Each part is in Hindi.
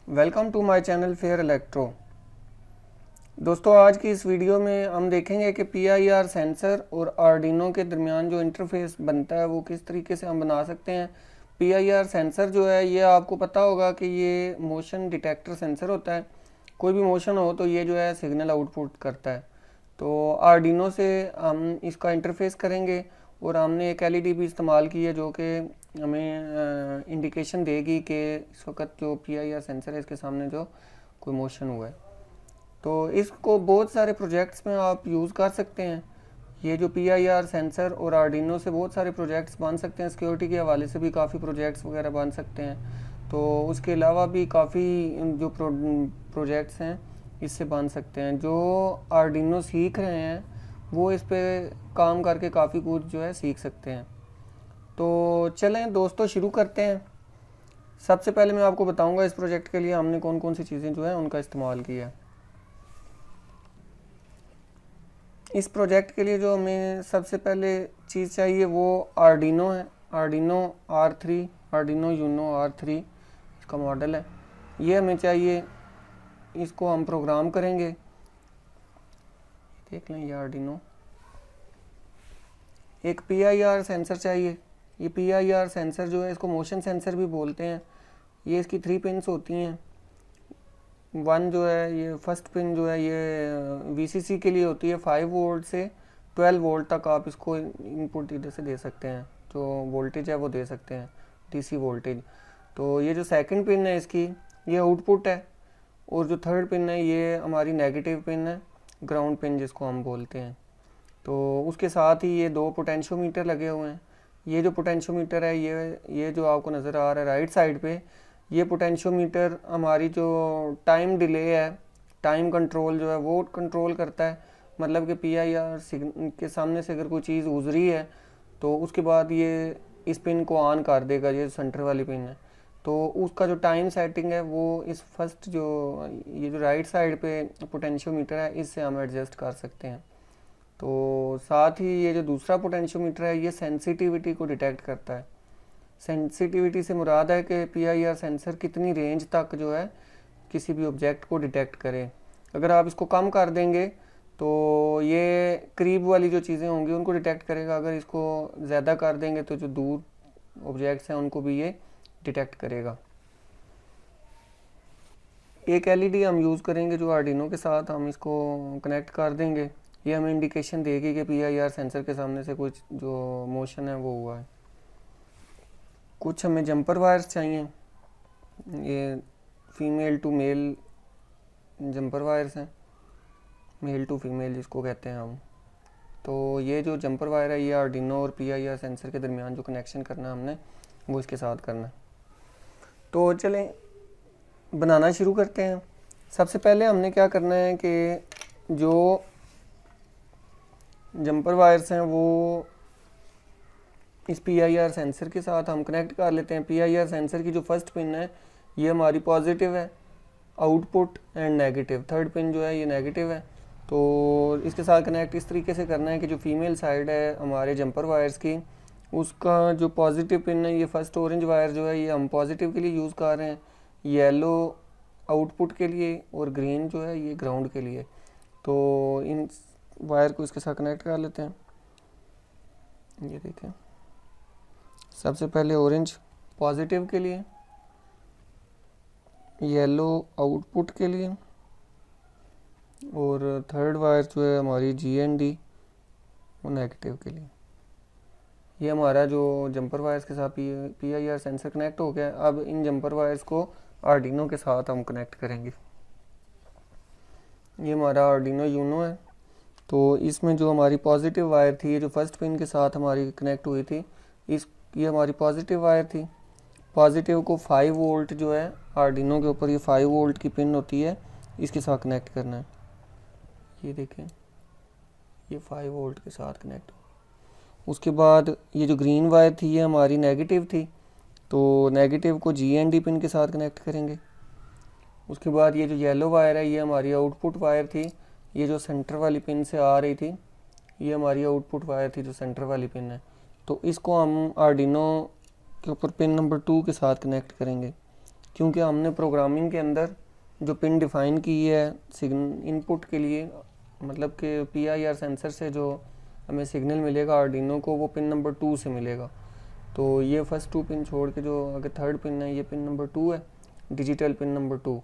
Welcome to my channel Fair Electro. दोस्तों, आज की इस वीडियो में हम देखेंगे कि PIR सेंसर और आर्डिनो के दरमियान जो इंटरफेस बनता है वो किस तरीके से हम बना सकते हैं। PIR सेंसर जो है ये आपको पता होगा कि ये मोशन डिटेक्टर सेंसर होता है। कोई भी मोशन हो तो ये जो है सिग्नल आउटपुट करता है। तो आर्डिनो से हम इसका इंटरफेस करेंगे और हमने एक LED भी इस्तेमाल की है जो कि हमें इंडिकेशन देगी कि इस वक्त जो PIR सेंसर है इसके सामने जो कोई मोशन हुआ है। तो इसको बहुत सारे प्रोजेक्ट्स में आप यूज़ कर सकते हैं। ये जो PIR सेंसर और आर्डिनो से बहुत सारे प्रोजेक्ट्स बन सकते हैं। सिक्योरिटी के हवाले से भी काफ़ी प्रोजेक्ट्स वगैरह बन सकते हैं। तो उसके अलावा भी काफ़ी जो प्रोजेक्ट्स हैं इससे बन सकते हैं। जो आर्डिनो सीख रहे हैं वो इस पे काम करके काफ़ी कुछ जो है सीख सकते हैं। तो चलें दोस्तों, शुरू करते हैं। सबसे पहले मैं आपको बताऊंगा इस प्रोजेक्ट के लिए हमने कौन कौन सी चीज़ें जो है उनका इस्तेमाल किया है। इस प्रोजेक्ट के लिए जो हमें सबसे पहले चीज़ चाहिए वो आर्डिनो है। Arduino R3, Arduino Uno R3 इसका मॉडल है। ये हमें चाहिए, इसको हम प्रोग्राम करेंगे। देख लें, ये आर्डिनो। एक PIR सेंसर चाहिए। ये PIR सेंसर जो है इसको मोशन सेंसर भी बोलते हैं। ये इसकी 3 पिन्स होती हैं। वन जो है ये फर्स्ट पिन जो है ये VCC के लिए होती है। 5 वोल्ट से 12 वोल्ट तक आप इसको इनपुट इधर से दे सकते हैं। जो वोल्टेज है वो दे सकते हैं, DC वोल्टेज। तो ये जो सेकंड पिन है इसकी ये आउटपुट है। और जो थर्ड पिन है ये हमारी नेगेटिव पिन है, ग्राउंड पिन जिसको हम बोलते हैं। तो उसके साथ ही ये 2 पोटेंशियोमीटर लगे हुए हैं। ये जो पोटेंशियोमीटर है ये जो आपको नज़र आ रहा है राइट साइड पे, ये पोटेंशियोमीटर हमारी जो टाइम डिले है, टाइम कंट्रोल जो है वो कंट्रोल करता है। मतलब कि PIR के सामने से अगर कोई चीज़ गुजरी है तो उसके बाद ये इस पिन को ऑन कर देगा, ये सेंटर वाली पिन है। तो उसका जो टाइम सेटिंग है वो इस फर्स्ट ये जो राइट साइड पे पोटेंशियोमीटर है इससे हम एडजस्ट कर सकते हैं। तो साथ ही ये जो दूसरा पोटेंशियोमीटर है ये सेंसिटिविटी को डिटेक्ट करता है। सेंसिटिविटी से मुराद है कि PIR सेंसर कितनी रेंज तक जो है किसी भी ऑब्जेक्ट को डिटेक्ट करे। अगर आप इसको कम कर देंगे तो ये करीब वाली जो चीज़ें होंगी उनको डिटेक्ट करेगा। अगर इसको ज़्यादा कर देंगे तो जो दूर ऑब्जेक्ट्स हैं उनको भी ये डिटेक्ट करेगा। एक LED हम यूज़ करेंगे जो आर्डिनो के साथ हम इसको कनेक्ट कर देंगे। ये हमें इंडिकेशन देगी कि PIR सेंसर के सामने से कुछ जो मोशन है वो हुआ है। कुछ हमें जंपर वायर्स चाहिए। ये female to male jumper wires हैं, मेल टू फीमेल जिसको कहते हैं हम। तो ये जो जंपर वायर है ये आर्डिनो और PIR सेंसर के दरमियान जो कनेक्शन करना है हमने वो इसके साथ करना है। तो चलें बनाना शुरू करते हैं। सबसे पहले हमने क्या करना है कि जो जंपर वायर्स हैं वो इस PIR सेंसर के साथ हम कनेक्ट कर लेते हैं। PIR सेंसर की जो फर्स्ट पिन है ये हमारी पॉजिटिव है, output and negative. Third pin जो है ये नेगेटिव है। तो इसके साथ कनेक्ट इस तरीके से करना है कि जो फीमेल साइड है हमारे जंपर वायर्स की, उसका जो पॉजिटिव पिन है ये फर्स्ट ऑरेंज वायर जो है ये हम पॉजिटिव के लिए यूज़ कर रहे हैं, येलो आउटपुट के लिए और ग्रीन जो है ये ग्राउंड के लिए। तो इन वायर को इसके साथ कनेक्ट कर लेते हैं। ये देखें, सबसे पहले ऑरेंज पॉजिटिव के लिए, येलो आउटपुट के लिए और थर्ड वायर जो है हमारी GND वो नेगेटिव के लिए। ये हमारा जो जंपर वायर्स के साथ PIR सेंसर कनेक्ट हो गया। अब इन जंपर वायर्स को आर्डिनो के साथ हम कनेक्ट करेंगे। ये हमारा आर्डिनो यूनो है। तो इसमें जो हमारी पॉजिटिव वायर थी, ये जो फर्स्ट पिन के साथ हमारी कनेक्ट हुई थी, ये हमारी पॉजिटिव वायर थी। पॉजिटिव को 5 वोल्ट जो है आर्डिनो के ऊपर ये 5 वोल्ट की पिन होती है, इसके साथ कनेक्ट करना है। ये देखें, ये 5 वोल्ट के साथ कनेक्ट हो। उसके बाद ये जो ग्रीन वायर थी ये हमारी नेगेटिव थी, तो नेगेटिव को GND पिन के साथ कनेक्ट करेंगे। उसके बाद ये जो येलो वायर है ये हमारी आउटपुट वायर थी। ये जो सेंटर वाली पिन से आ रही थी ये हमारी आउटपुट वायर थी जो सेंटर वाली पिन है। तो इसको हम आर्डिनो के ऊपर पिन नंबर 2 के साथ कनेक्ट करेंगे। क्योंकि हमने प्रोग्रामिंग के अंदर जो पिन डिफ़ाइन की है इनपुट के लिए, मतलब कि PIR सेंसर से जो हमें सिग्नल मिलेगा आर्डिनो को, वो पिन नंबर 2 से मिलेगा। तो ये फर्स्ट 2 पिन छोड़ के जो अगर थर्ड पिन है, ये पिन नंबर 2 है, डिजिटल पिन नंबर 2,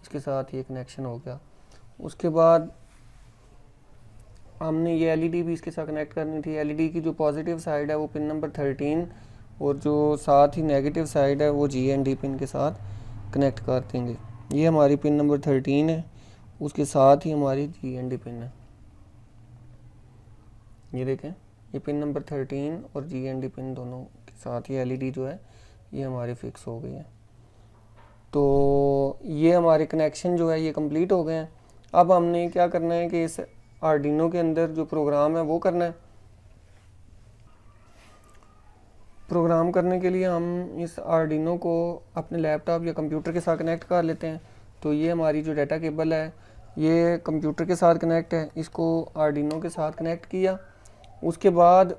इसके साथ ये कनेक्शन हो गया। उसके बाद हमने ये LED भी इसके साथ कनेक्ट करनी थी। LED की जो पॉजिटिव साइड है वो पिन नंबर 13 और जो साथ ही नेगेटिव साइड है वो GND पिन के साथ कनेक्ट कर देंगे। ये हमारी पिन नंबर 13 है, उसके साथ ही हमारी GND पिन है। ये देखें, ये पिन नंबर 13 और GND पिन दोनों के साथ ये LED जो है ये हमारी फिक्स हो गई है। तो ये हमारे कनेक्शन जो है ये कंप्लीट हो गए हैं। अब हमने क्या करना है कि इस आर्डिनो के अंदर जो प्रोग्राम है वो करना है। प्रोग्राम करने के लिए हम इस आर्डिनो को अपने लैपटॉप या कंप्यूटर के साथ कनेक्ट कर लेते हैं। तो ये हमारी जो डाटा केबल है ये कंप्यूटर के साथ कनेक्ट है, इसको आर्डिनो के साथ कनेक्ट किया। उसके बाद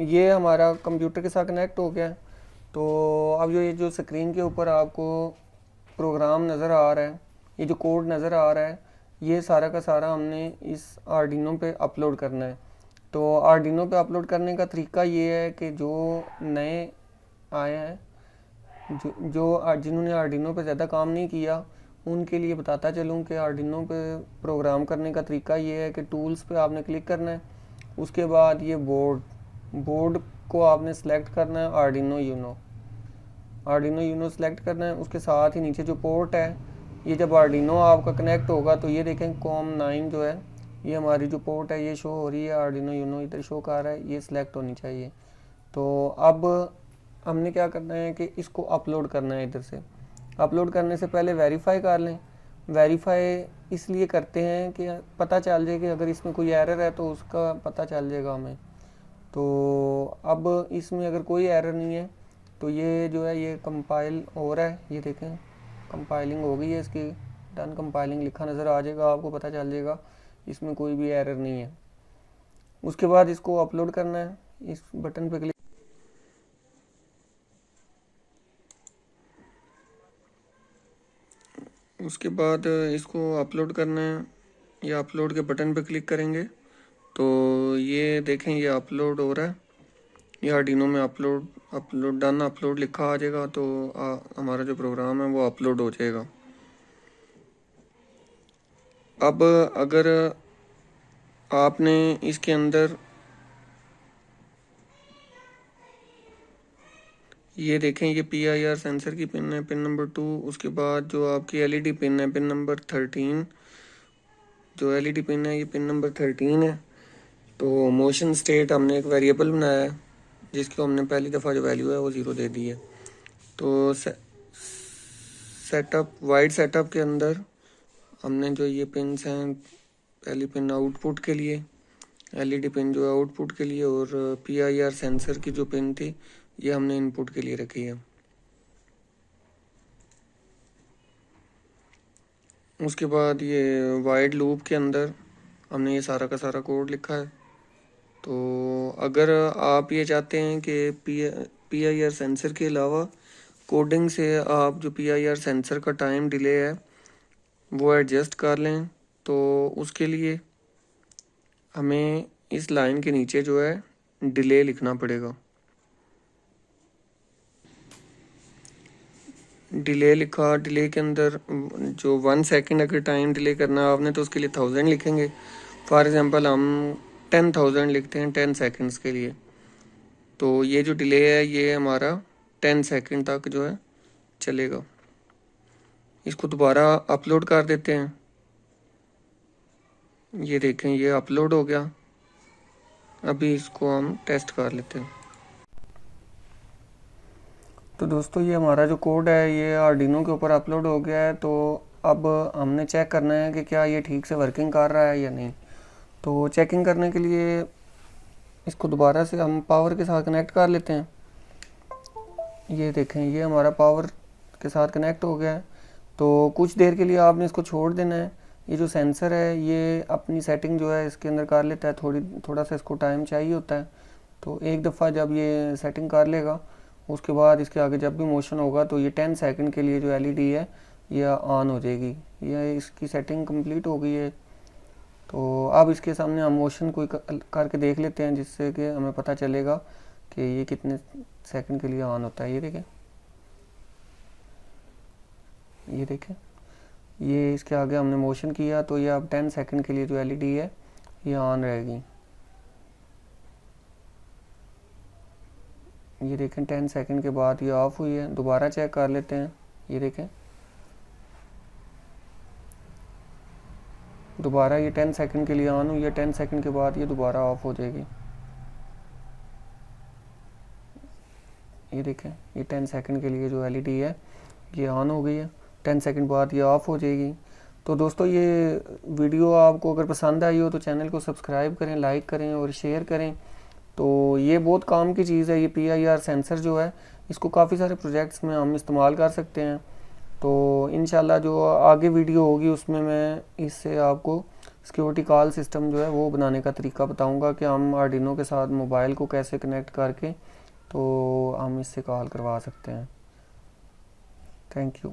ये हमारा कंप्यूटर के साथ कनेक्ट हो गया। तो अब ये जो स्क्रीन के ऊपर आपको प्रोग्राम नज़र आ रहा है, ये जो कोड नज़र आ रहा है, ये सारा का सारा हमने इस आर्डिनो पे अपलोड करना है। तो आर्डिनो पे अपलोड करने का तरीका ये है कि जो नए आए हैं, जिन्होंने आर्डिनो पे ज़्यादा काम नहीं किया, उनके लिए बताता चलूँ कि आर्डिनो पे प्रोग्राम करने का तरीका ये है कि टूल्स पे आपने क्लिक करना है। उसके बाद ये बोर्ड को आपने सेलेक्ट करना है, आर्डिनो यूनो सेलेक्ट करना है। उसके साथ ही नीचे जो पोर्ट है, ये जब आर्डिनो आपका कनेक्ट होगा तो ये देखें COM9 जो है, ये हमारी जो पोर्ट है ये शो हो रही है, आर्डिनो यूनो इधर शो कर रहा है, ये सिलेक्ट होनी चाहिए। तो अब हमने क्या करना है कि इसको अपलोड करना है। इधर से अपलोड करने से पहले वेरीफाई कर लें। वेरीफाई इसलिए करते हैं कि पता चल जाए कि अगर इसमें कोई एरर है तो उसका पता चल जाएगा हमें। तो अब इसमें अगर कोई एरर नहीं है तो ये जो है ये कंपाइल हो रहा है, ये देखें कंपाइलिंग हो गई है इसकी, डन कंपाइलिंग लिखा नज़र आ जाएगा, आपको पता चल जाएगा इसमें कोई भी एरर नहीं है। उसके बाद इसको अपलोड करना है, इस बटन पे क्लिक, उसके बाद इसको अपलोड करना है, या अपलोड के बटन पे क्लिक करेंगे तो ये देखें ये अपलोड हो रहा है, ये आर्डिनो में अपलोड डन अपलोड लिखा आ जाएगा। तो हमारा जो प्रोग्राम है वो अपलोड हो जाएगा। अब अगर आपने इसके अंदर ये देखें, ये PIR सेंसर की पिन है, पिन नंबर 2। उसके बाद जो आपकी LED पिन है, पिन नंबर 13, जो LED पिन है ये पिन नंबर 13 है। तो मोशन स्टेट हमने एक वेरिएबल बनाया है जिसको हमने पहली दफ़ा जो वैल्यू है वो 0 दे दी है। तो सेटअप वाइड सेटअप के अंदर हमने जो ये पिन्स हैं, पहली पिन आउटपुट के लिए, LED पिन जो है आउटपुट के लिए, और PIR सेंसर की जो पिन थी ये हमने इनपुट के लिए रखी है। उसके बाद ये वाइड लूप के अंदर हमने ये सारा का सारा कोड लिखा है। तो अगर आप ये चाहते हैं कि PIR सेंसर के अलावा कोडिंग से आप जो PIR सेंसर का टाइम डिले है वो एडजस्ट कर लें, तो उसके लिए हमें इस लाइन के नीचे जो है डिले लिखना पड़ेगा। डिले लिखा, डिले के अंदर जो 1 सेकंड अगर टाइम डिले करना है आपने तो उसके लिए 1000 लिखेंगे। फॉर एग्जांपल हम 10,000 लिखते हैं 10 सेकंड्स के लिए। तो ये जो डिले है ये हमारा 10 सेकंड तक जो है चलेगा। इसको दोबारा अपलोड कर देते हैं। ये देखें ये अपलोड हो गया। अभी इसको हम टेस्ट कर लेते हैं। तो दोस्तों ये हमारा जो कोड है ये आर्डिनो के ऊपर अपलोड हो गया है। तो अब हमने चेक करना है कि क्या ये ठीक से वर्किंग कर रहा है या नहीं। तो चेकिंग करने के लिए इसको दोबारा से हम पावर के साथ कनेक्ट कर लेते हैं। ये देखें ये हमारा पावर के साथ कनेक्ट हो गया है। तो कुछ देर के लिए आपने इसको छोड़ देना है। ये जो सेंसर है ये अपनी सेटिंग जो है इसके अंदर कर लेता है, थोड़ा सा इसको टाइम चाहिए होता है। तो एक दफ़ा जब ये सेटिंग कर लेगा उसके बाद इसके आगे जब भी मोशन होगा तो ये 10 सेकंड के लिए जो एलईडी है ये ऑन हो जाएगी। ये इसकी सेटिंग कंप्लीट हो गई है। तो अब इसके सामने हम मोशन कोई करके देख लेते हैं, जिससे कि हमें पता चलेगा कि ये कितने सेकंड के लिए ऑन होता है। ये देखें, ये देखें, ये इसके आगे हमने मोशन किया तो ये अब 10 सेकंड के लिए जो एलईडी है ये ऑन रहेगी। ये देखें 10 सेकंड के बाद ये ऑफ हुई है। दोबारा चेक कर लेते हैं। ये देखें, दोबारा ये 10 सेकंड के लिए ऑन हुई है, 10 सेकंड के बाद ये दोबारा ऑफ हो जाएगी। ये देखें, ये 10 सेकंड के लिए जो एलईडी है ये ऑन हो गई है, 10 सेकंड बाद ये ऑफ हो जाएगी। तो दोस्तों ये वीडियो आपको अगर पसंद आई हो तो चैनल को सब्सक्राइब करें, लाइक करें और शेयर करें। तो ये बहुत काम की चीज़ है। ये PIR सेंसर जो है इसको काफ़ी सारे प्रोजेक्ट्स में हम इस्तेमाल कर सकते हैं। तो इंशाल्लाह जो आगे वीडियो होगी उसमें मैं इससे आपको सिक्योरिटी कॉल सिस्टम जो है वो बनाने का तरीका बताऊंगा कि हम आर्डिनो के साथ मोबाइल को कैसे कनेक्ट करके तो हम इससे कॉल करवा सकते हैं। Thank you.